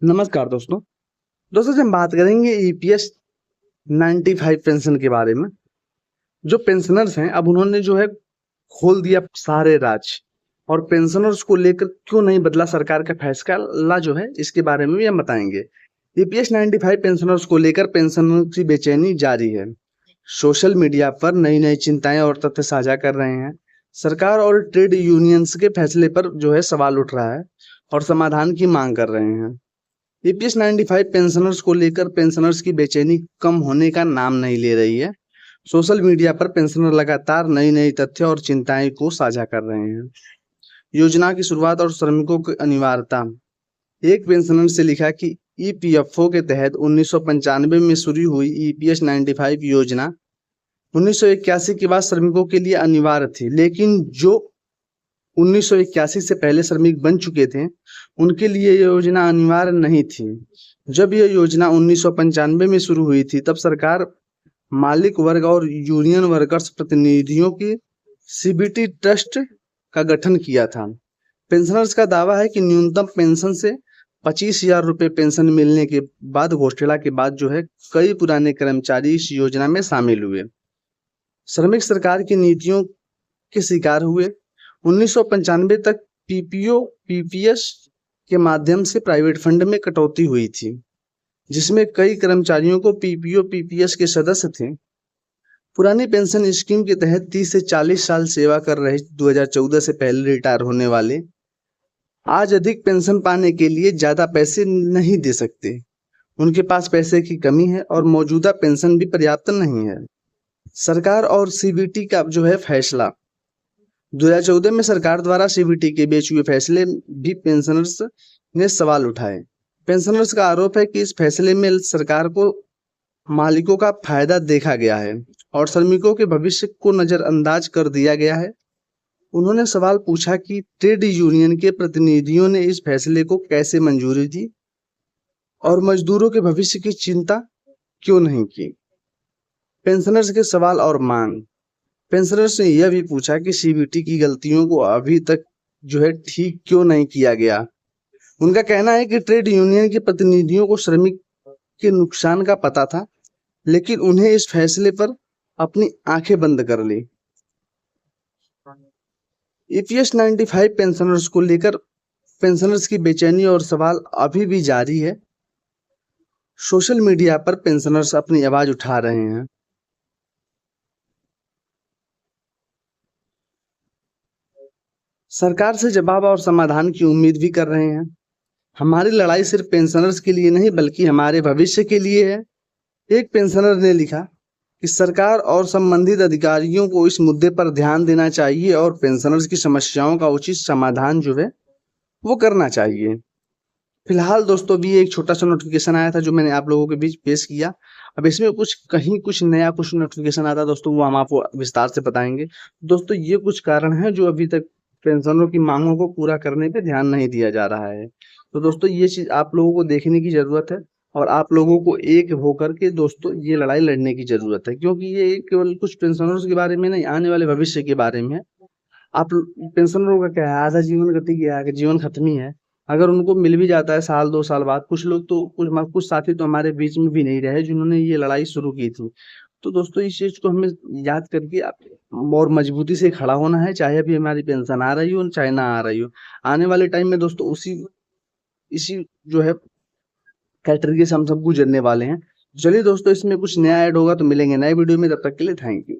नमस्कार दोस्तों। आज हम बात करेंगे ईपीएस 95 पेंशन के बारे में। जो पेंशनर्स हैं अब उन्होंने जो है खोल दिया सारे राज, और पेंशनर्स को लेकर क्यों नहीं बदला सरकार का फैसला जो है इसके बारे में भी हम बताएंगे। ईपीएस 95 पेंशनर्स को लेकर पेंशनर्स की बेचैनी जारी है। सोशल मीडिया पर नई नई चिंताएं और तथ्य साझा कर रहे हैं। सरकार और ट्रेड यूनियंस के फैसले पर जो है सवाल उठ रहा है और समाधान की मांग कर रहे हैं। ईपीएस 95 पेंशनर्स को लेकर पेंशनर्स की बेचैनी कम होने का नाम नहीं ले रही है। सोशल मीडिया पर पेंशनर लगातार नई नई तथ्य और चिंताएं को साझा कर रहे हैं। योजना की शुरुआत और श्रमिकों की अनिवार्यता। एक पेंशनर से लिखा कि ईपीएफओ के तहत 1995 में शुरू हुई ईपीएस 95 योजना 1981 के बाद श्रमिकों के लिए अनिवार्य थी, लेकिन जो 1981 से पहले श्रमिक बन चुके थे उनके लिए यह योजना अनिवार्य नहीं थी। जब यह योजना 1995 में शुरू हुई थी तब सरकार मालिक वर्ग और यूनियन वर्कर्स प्रतिनिधियों की सीबीटी ट्रस्ट का गठन किया था। पेंशनर्स का दावा है कि न्यूनतम पेंशन से 25,000 रुपये पेंशन मिलने के बाद घोषणा के बाद जो है कई पुराने कर्मचारी इस योजना में शामिल हुए। श्रमिक सरकार की नीतियों के शिकार हुए। 1995 तक पीपीओ पीपीएस के माध्यम से प्राइवेट फंड में कटौती हुई थी, जिसमें कई कर्मचारियों को पीपीओ पीपीएस के सदस्य थे। पुरानी पेंशन स्कीम के तहत 30 से 40 साल सेवा कर रहे 2014 से पहले रिटायर होने वाले आज अधिक पेंशन पाने के लिए ज्यादा पैसे नहीं दे सकते। उनके पास पैसे की कमी है और मौजूदा पेंशन भी पर्याप्त नहीं है। सरकार और सीबीटी का जो है फैसला। 2014 में सरकार द्वारा सीबीटी के बीच हुए फैसले भी पेंशनर्स ने सवाल उठाए। पेंशनर्स का आरोप है कि इस फैसले में सरकार को मालिकों का फायदा देखा गया है और श्रमिकों के भविष्य को नजरअंदाज कर दिया गया है। उन्होंने सवाल पूछा कि ट्रेड यूनियन के प्रतिनिधियों ने इस फैसले को कैसे मंजूरी दी और मजदूरों के भविष्य की चिंता क्यों नहीं की। पेंशनर्स के सवाल और मांग। पेंशनर्स ने यह भी पूछा कि सीबीटी की गलतियों को अभी तक जो है ठीक क्यों नहीं किया गया। उनका कहना है कि ट्रेड यूनियन के प्रतिनिधियों को श्रमिक के नुकसान का पता था, लेकिन उन्हें इस फैसले पर अपनी आंखें बंद कर ली। ईपीएस 95 पेंशनर्स को लेकर पेंशनर्स की बेचैनी और सवाल अभी भी जारी है। सोशल मीडिया पर पेंशनर्स अपनी आवाज उठा रहे हैं। सरकार से जवाब और समाधान की उम्मीद भी कर रहे हैं। हमारी लड़ाई सिर्फ पेंशनर्स के लिए नहीं बल्कि हमारे भविष्य के लिए है। एक पेंशनर ने लिखा कि सरकार और संबंधित अधिकारियों को इस मुद्दे पर ध्यान देना चाहिए और पेंशनर्स की समस्याओं का उचित समाधान जो है वो करना चाहिए। फिलहाल दोस्तों भी एक छोटा सा नोटिफिकेशन आया था जो मैंने आप लोगों के बीच पेश किया। अब इसमें कुछ नया नोटिफिकेशन आता दोस्तों, वो हम आपको विस्तार से बताएंगे। दोस्तों ये कुछ कारण है जो अभी तक पेंशनरों की मांगों को पूरा करने पे ध्यान नहीं दिया जा रहा है। तो दोस्तों ये चीज आप लोगों को देखने की जरूरत है और आप लोगों को एक होकर के दोस्तों ये लड़ाई लड़ने की जरूरत है, क्योंकि ये केवल कुछ पेंशनर्स के बारे में नहीं, आने वाले भविष्य के बारे में है। आप पेंशनरों का क्या है, आधा जीवन कटी गया है, जीवन खत्म ही है। अगर उनको मिल भी जाता है साल 2 साल बाद, कुछ लोग तो कुछ साथी तो हमारे बीच में भी नहीं रहे जिन्होंने ये लड़ाई शुरू की थी। तो दोस्तों इस चीज को हमें याद करके और मजबूती से खड़ा होना है, चाहे अभी हमारी पेंशन आ रही हो चाहे ना आ रही हो। आने वाले टाइम में दोस्तों इसी जो है कैटेगरी से हम सब गुजरने वाले हैं। चलिए दोस्तों इसमें कुछ नया ऐड होगा तो मिलेंगे नए वीडियो में, तब तक के लिए थैंक यू।